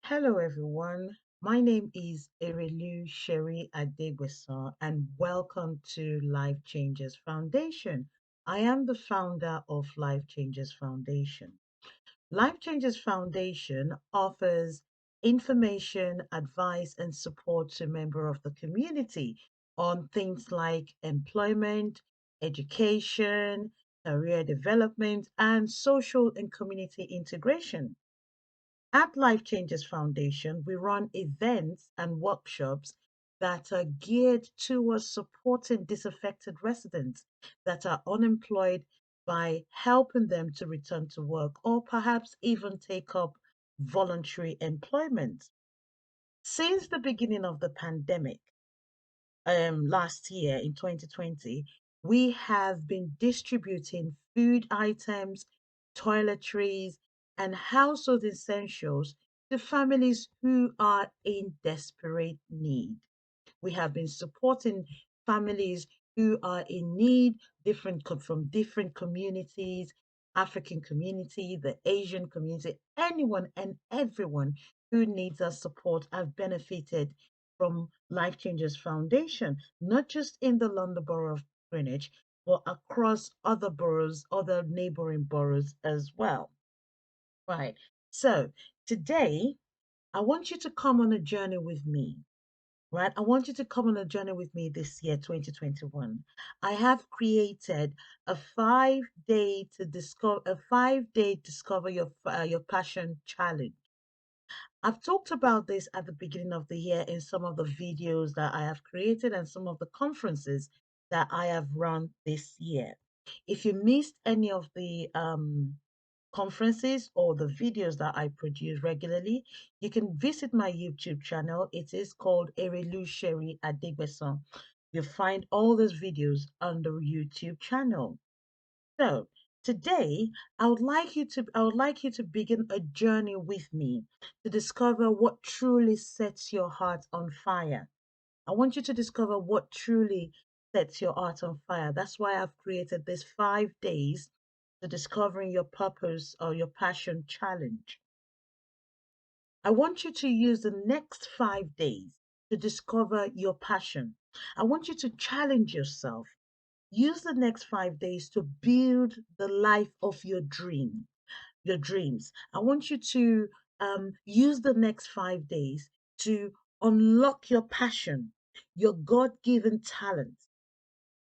Hello, everyone. My name is Erelu Sherry Adegbeson, and welcome to Life Changes Foundation. I am the founder of Life Changes Foundation. Life Changes Foundation offers information, advice, and support to members of the community on things like employment, education, career development, and social and community integration. At Life Changes Foundation, we run events and workshops that are geared towards supporting disaffected residents that are unemployed by helping them to return to work or perhaps even take up voluntary employment. Since the beginning of the pandemic, last year in 2020, we have been distributing food items, toiletries, and household essentials to families who are in desperate need. We have been supporting families who are in need, from different communities, African community, the Asian community, anyone and everyone who needs our support have benefited from Life Changers Foundation, not just in the London Borough of Greenwich, but across other boroughs, other neighboring boroughs as well. Right. So today, I want you to come on a journey with me, right? I want you to come on a journey with me this year, 2021. I have created a 5 day to discover a 5 day discover your passion challenge. I've talked about this at the beginning of the year in some of the videos that I have created and some of the conferences that I have run this year. If you missed any of the conferences or the videos that I produce regularly, you can visit my YouTube channel. It is called Erelu Sherry Adegbeson. You'll find all those videos on the YouTube channel. So today I would like you to begin a journey with me to discover what truly sets your heart on fire. I want you to discover what truly sets your heart on fire. That's why I've created this 5 days to discovering your purpose or your passion challenge. I want you to use the next 5 days to discover your passion. I want you to challenge yourself. Use the next 5 days to build the life of your dreams. I want you to use the next 5 days to unlock your passion, your God given talent.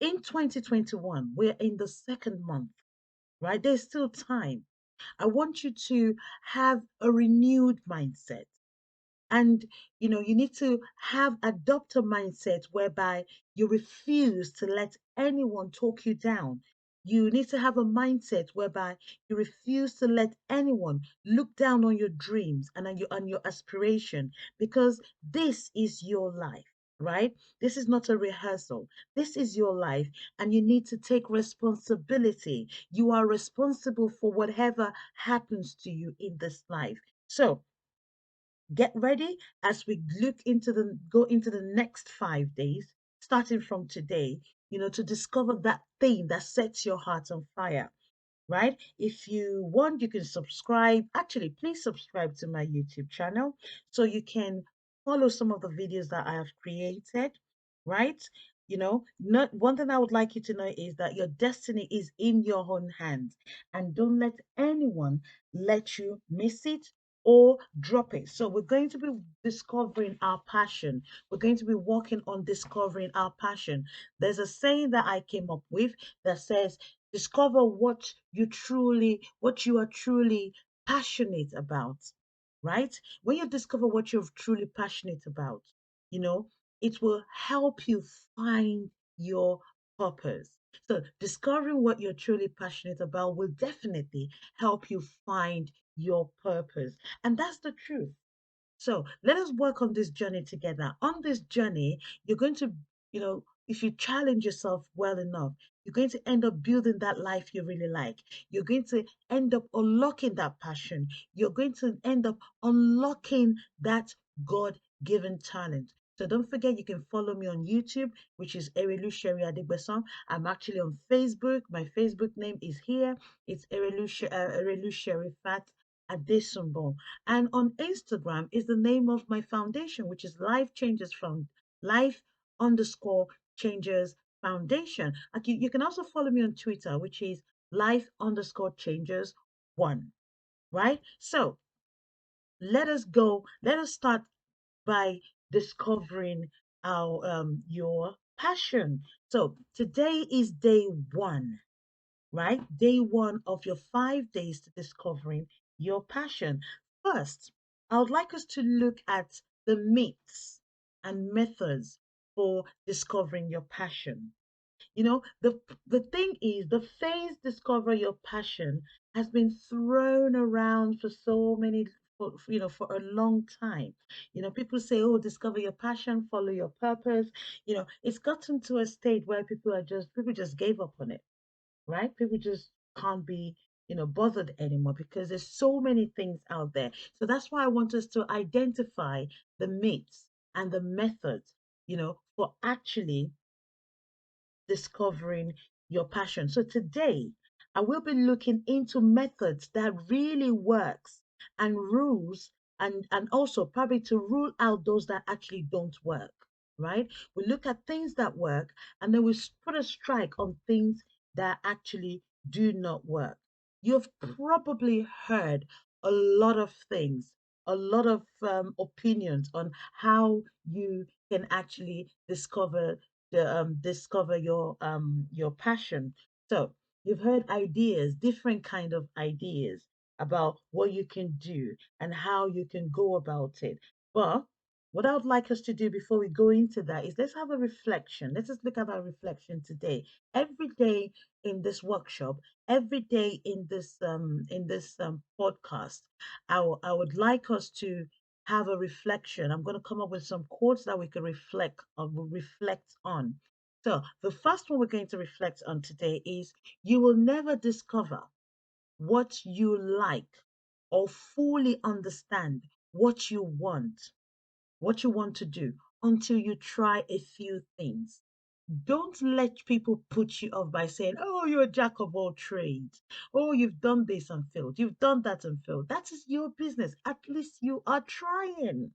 In 2021, we're in the second month, right? There's still time. I want you to have a renewed mindset. And you need to have adopt a mindset whereby you refuse to let anyone talk you down. You need to have a mindset whereby you refuse to let anyone look down on your dreams and on your aspiration, because this is your life, right? This is not a rehearsal. This is your life, and you need to take responsibility. You are responsible for whatever happens to you in this life. So get ready as we go into the next 5 days, starting from today, to discover that thing that sets your heart on fire, right? If you want, you can subscribe. Actually, please subscribe to my YouTube channel so you can follow some of the videos that I have created, right? Not one thing I would like you to know is that your destiny is in your own hands, and don't let anyone let you miss it or drop it. So we're going to be discovering our passion. We're going to be working on discovering our passion. There's a saying that I came up with that says, discover what you are truly passionate about, right? When you discover what you're truly passionate about, you know it will help you find your purpose. So discovering what you're truly passionate about will definitely help you find your purpose, and that's the truth. So let us work on this journey together. On this journey, you're going to, if you challenge yourself well enough, you're going to end up building that life you really like. You're going to end up unlocking that passion. You're going to end up unlocking that God given talent. So don't forget, you can follow me on YouTube, which is Erelu Sherry Adegbeson. I'm actually on Facebook. My Facebook name is here. It's Erelu Sherry Fat. Adesumbo. And on Instagram is the name of my foundation, which is Life Changes from Life underscore Changes Foundation. You can also follow me on Twitter, which is Life underscore Changes one. Right? So let us start by discovering our your passion. So today is day one, right? Day one of your 5 days to discovering your passion. First, I would like us to look at the myths and methods for discovering your passion. The thing is, the phrase "discover your passion" has been thrown around for so many, for a long time. People say, "Oh, discover your passion, follow your purpose." It's gotten to a state where people just gave up on it, right? People just can't be, bothered anymore because there's so many things out there. So that's why I want us to identify the myths and the methods, for actually discovering your passion. So today, I will be looking into methods that really works and rules and also probably to rule out those that actually don't work, right? We look at things that work and then we put a strike on things that actually do not work. You've probably heard a lot of things, a lot of opinions on how you can actually discover your passion. So you've heard ideas, different kind of ideas about what you can do and how you can go about it. But what I would like us to do before we go into that is let's have a reflection. Let's just look at our reflection today. Every day in this workshop, every day in this podcast, I would like us to have a reflection. I'm going to come up with some quotes that we can reflect on. So, the first one we're going to reflect on today is you will never discover what you like or fully understand what you want to do until you try a few things. Don't let people put you off by saying, "Oh, you're a jack of all trades. Oh, you've done this and failed. You've done that and failed." That is your business. At least you are trying,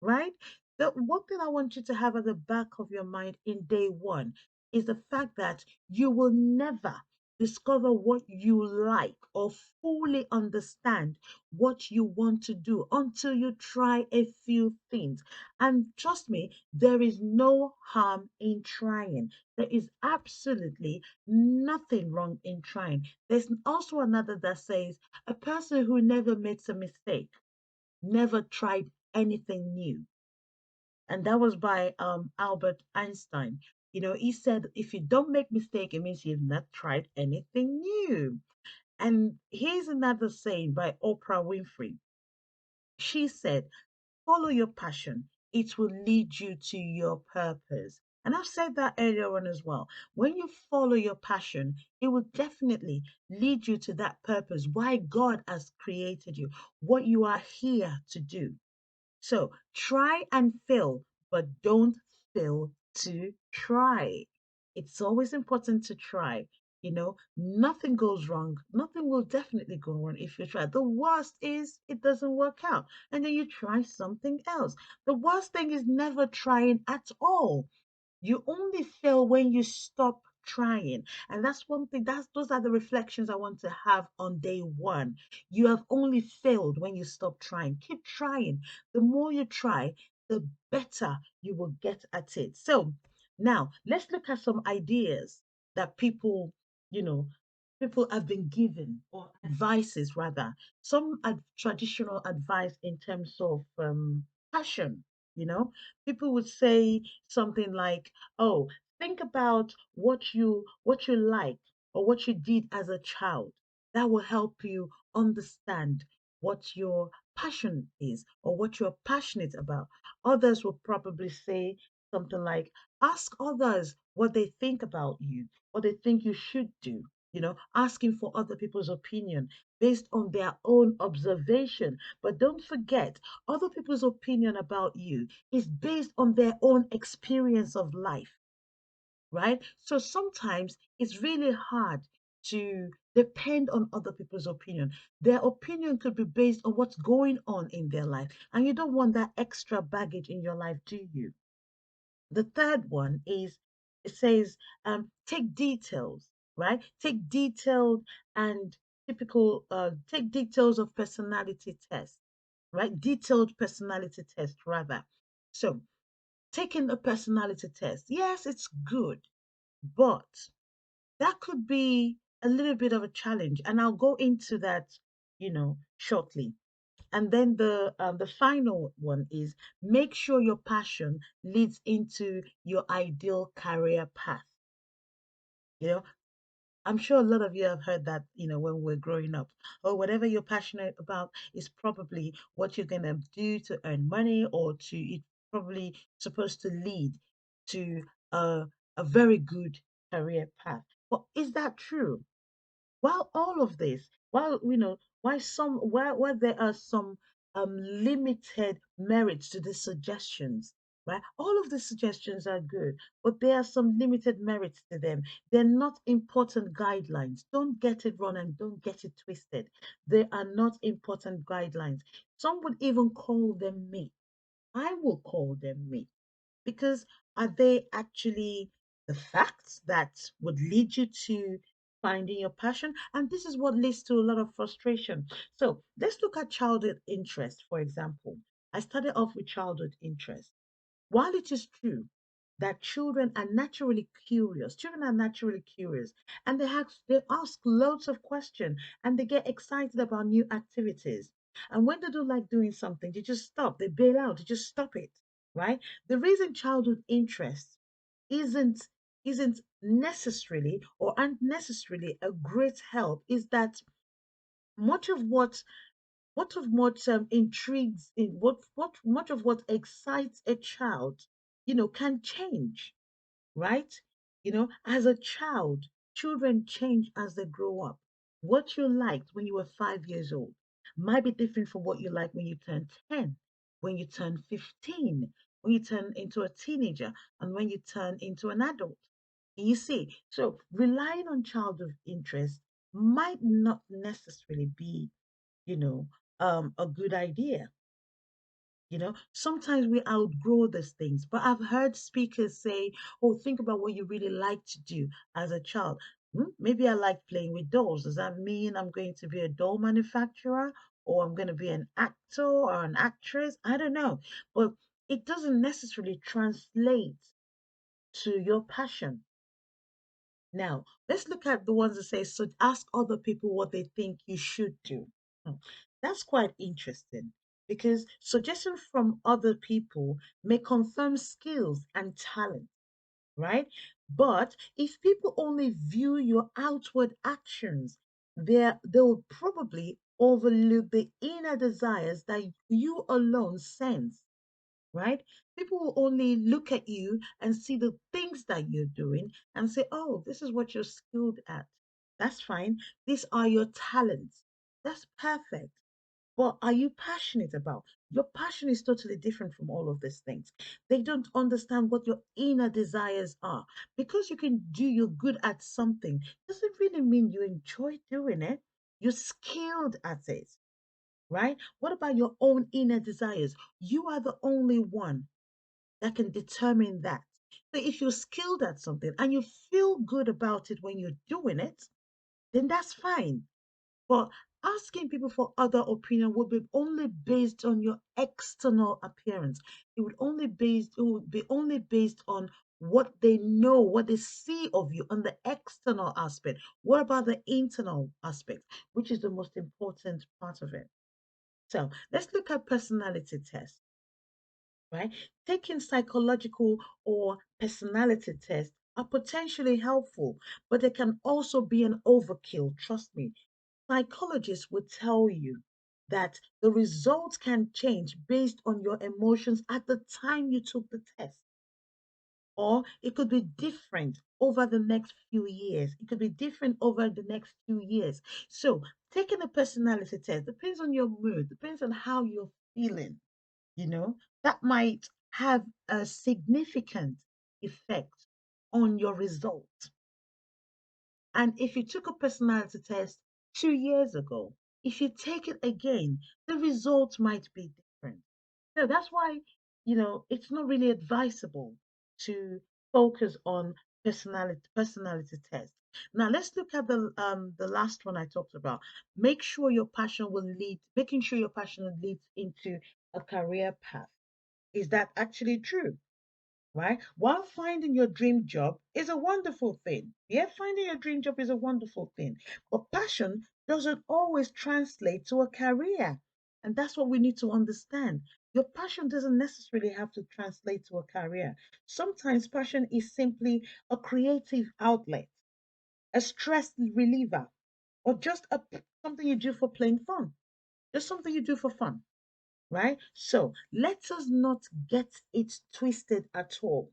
right? The one thing I want you to have at the back of your mind in day one is the fact that you will never discover what you like or fully understand what you want to do until you try a few things. And trust me, there is no harm in trying. There is absolutely nothing wrong in trying. There's also another that says a person who never makes a mistake never tried anything new. And that was by Albert Einstein. He said, if you don't make mistake, it means you've not tried anything new. And here's another saying by Oprah Winfrey. She said, follow your passion. It will lead you to your purpose. And I've said that earlier on as well. When you follow your passion, it will definitely lead you to that purpose, why God has created you, what you are here to do. So try and fail, but don't fail to try. It's always important to try. Nothing goes wrong. Nothing will definitely go wrong if you try. The worst is it doesn't work out. And then you try something else. The worst thing is never trying at all. You only fail when you stop trying. And that's one thing, those are the reflections I want to have on day one. You have only failed when you stop trying. Keep trying. The more you try, the better you will get at it. So now let's look at some ideas that you know, people have been given, or advices rather, some traditional advice in terms of passion. People would say something like, "Oh, think about what you like or what you did as a child. That will help you understand what your passion is or what you're passionate about." Others will probably say something like, "Ask others what they think about you, what they think you should do." Asking for other people's opinion based on their own observation. But don't forget, other people's opinion about you is based on their own experience of life, right? So sometimes it's really hard to depend on other people's opinion. Their opinion could be based on what's going on in their life. And you don't want that extra baggage in your life, do you? The third one is it says, take details, right? Take detailed and take details of personality test, right? Detailed personality test, rather. So, taking a personality test, yes, it's good, but that could be a little bit of a challenge. And I'll go into that, shortly. And then the final one is make sure your passion leads into your ideal career path. You know, I'm sure a lot of you have heard that, when we're growing up, or whatever you're passionate about is probably what you're gonna do to earn money, or to it's probably supposed to lead to a very good career path. But is that true? While all of this, while while there are some limited merits to the suggestions, right? All of the suggestions are good, but there are some limited merits to them. They're not important guidelines. Don't get it wrong and don't get it twisted. They are not important guidelines. Some would even call them myths. I will call them myths because are they actually the facts that would lead you to finding your passion? And this is what leads to a lot of frustration. So let's look at childhood interest, for example. I started off with childhood interest. While it is true that children are naturally curious, and they ask loads of questions, and they get excited about new activities. And when they don't like doing something, they just stop, they bail out, they just stop it, right? The reason childhood interest isn't isn't necessarily or unnecessarily a great help is that much of what intrigues in what much of what excites a child can change, right? As a child, children change as they grow up. What you liked when you were 5 years old might be different from what you like when you turn 10, when you turn 15, when you turn into a teenager, and when you turn into an adult. You see, so relying on childhood interest might not necessarily be you know, a good idea. Sometimes we outgrow these things, but I've heard speakers say, oh, think about what you really like to do as a child. Maybe I like playing with dolls. Does that mean I'm going to be a doll manufacturer or I'm going to be an actor or an actress? I don't know. But it doesn't necessarily translate to your passion. Now, let's look at the ones that say, so ask other people what they think you should do. Hmm, That's quite interesting because suggestions from other people may confirm skills and talent, right? But if people only view your outward actions, they'll probably overlook the inner desires that you alone sense, right? People will only look at you and see the things that you're doing and say, oh, this is what you're skilled at. That's fine. These are your talents. That's perfect. But are you passionate about? Your passion is totally different from all of these things. They don't understand what your inner desires are. Because you can do, you're good at something, doesn't really mean you enjoy doing it. You're skilled at it, right? What about your own inner desires? You are the only one that can determine that. So if you're skilled at something and you feel good about it when you're doing it, then that's fine. But asking people for other opinion would be only based on your external appearance. It would be only based on what they know, what they see of you on the external aspect. What about the internal aspect, which is the most important part of it? So let's look at personality tests, right? Taking psychological or personality tests are potentially helpful, but they can also be an overkill. Trust me. Psychologists will tell you that the results can change based on your emotions at the time you took the test, or it could be different over the next few years. It could be different over the next few years. So, taking a personality test depends on your mood, depends on how you're feeling, that might have a significant effect on your result. And if you took a personality test 2 years ago, if you take it again, the results might be different. So that's why, it's not really advisable to focus on personality tests. Now let's look at the last one I talked about. Making sure your passion leads into a career path. Is that actually true? Right? While finding your dream job is a wonderful thing. Yeah, finding your dream job is a wonderful thing. But passion doesn't always translate to a career. And that's what we need to understand. Your passion doesn't necessarily have to translate to a career. Sometimes passion is simply a creative outlet, a stress reliever, or just something you do for plain fun. Just something you do for fun, right? So let us not get it twisted at all,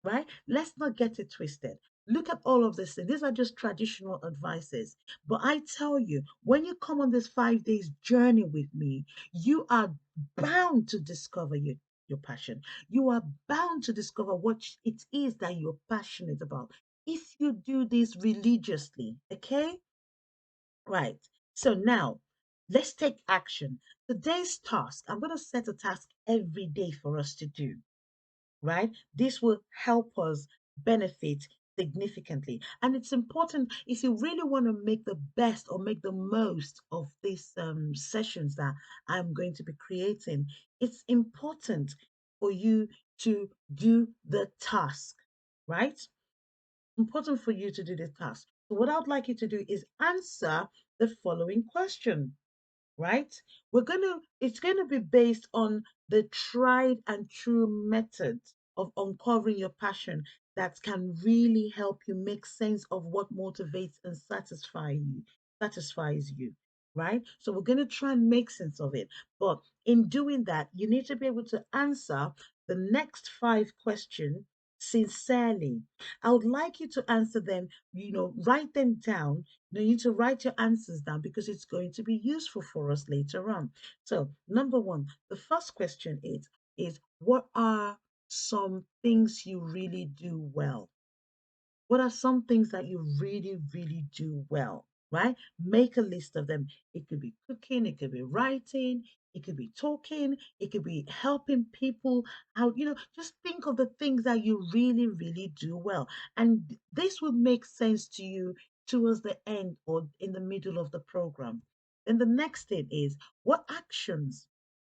right? Let's not get it twisted. Look at all of this. These are just traditional advices. But I tell you, when you come on this 5 days journey with me, you are bound to discover your passion. You are bound to discover what it is that you're passionate about. If you do this religiously, okay? Right. So now let's take action. Today's task, I'm going to set a task every day for us to do, right? This will help us benefit significantly. And it's important if you really want to make the best or make the most of these sessions that I'm going to be creating. It's important for you to do the task, right? Important for you to do the task. So, what I would like you to do is answer the following question, right? It's going to be based on the tried and true methods of uncovering your passion that can really help you make sense of what motivates and satisfies you, right? So we're going to try and make sense of it. But in doing that, you need to be able to answer the next 5 questions sincerely. I would like you to answer them, write them down. You need to write your answers down because it's going to be useful for us later on. So, number one, the first question is what are some things you really do well? What are some things that you really, really do well, right? Make a list of them. It could be cooking, it could be writing, it could be talking, it could be helping people out. Just think of the things that you really, really do well. And this would make sense to you towards the end or in the middle of the program. Then the next thing is what actions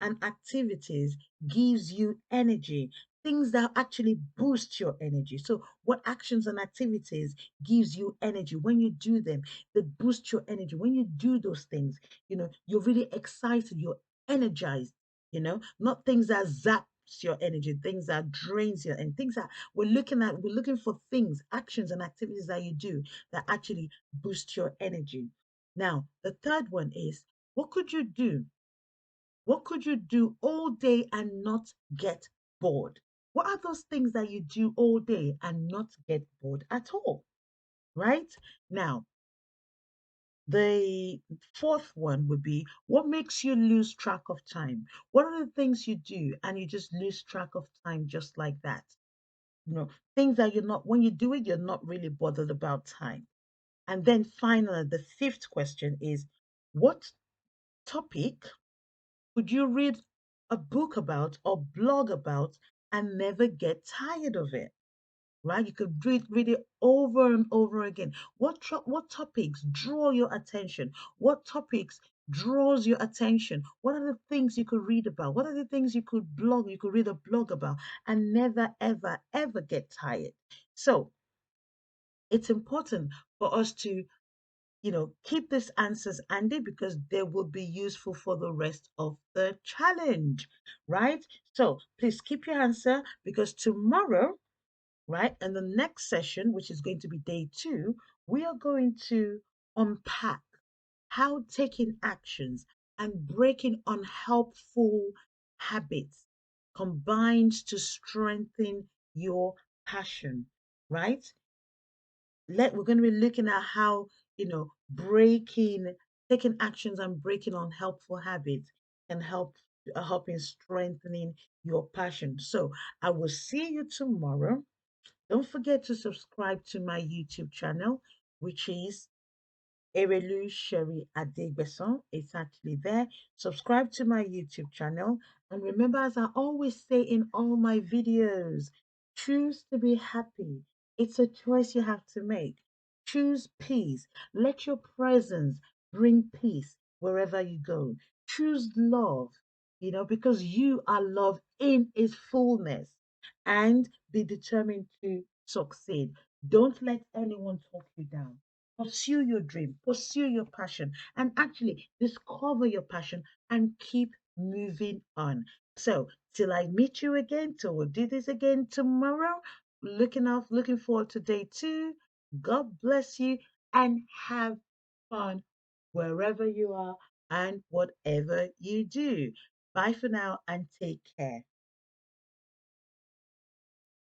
and activities gives you energy, things that actually boost your energy. So what actions and activities gives you energy? When you do them, they boost your energy. When you do those things, you're really excited, you're energized, not things that zaps your energy, things that drains you, and things that we're looking for things, actions and activities that you do that actually boost your energy. Now the third one is what could you do all day and not get bored? What are those things that you do all day and not get bored at all? Right? Now, the fourth one would be what makes you lose track of time? What are the things you do and you just lose track of time just like that? Things that when you do it, you're not really bothered about time. And then finally, the fifth question is what topic could you read a book about or blog about and never get tired of it? Right? You could read it over and over again. What topics draw your attention? What topics draws your attention? What are the things you could read about? What are the things you could read a blog about and never, ever, ever get tired? So it's important for us to keep these answers handy because they will be useful for the rest of the challenge, right? So please keep your answer because tomorrow, right, and the next session, which is going to be day 2, we are going to unpack how taking actions and breaking unhelpful habits combines to strengthen your passion, right? We're going to be looking at how breaking taking actions and breaking unhelpful habits can help in strengthening your passion. So I will see you tomorrow. Don't forget to subscribe to my YouTube channel. which is Erelu Sherry Adegbeson. It's actually there. Subscribe to my YouTube channel. And remember, as I always say in all my videos, choose to be happy. It's a choice you have to make. Choose peace. Let your presence bring peace wherever you go. Choose love, because you are love in its fullness, and be determined to succeed. Don't let anyone talk you down. Pursue your dream, pursue your passion, and actually discover your passion and keep moving on. So, till I meet you again, till we'll do this again tomorrow, looking forward to day two. God bless you and have fun wherever you are and whatever you do. Bye for now and take care.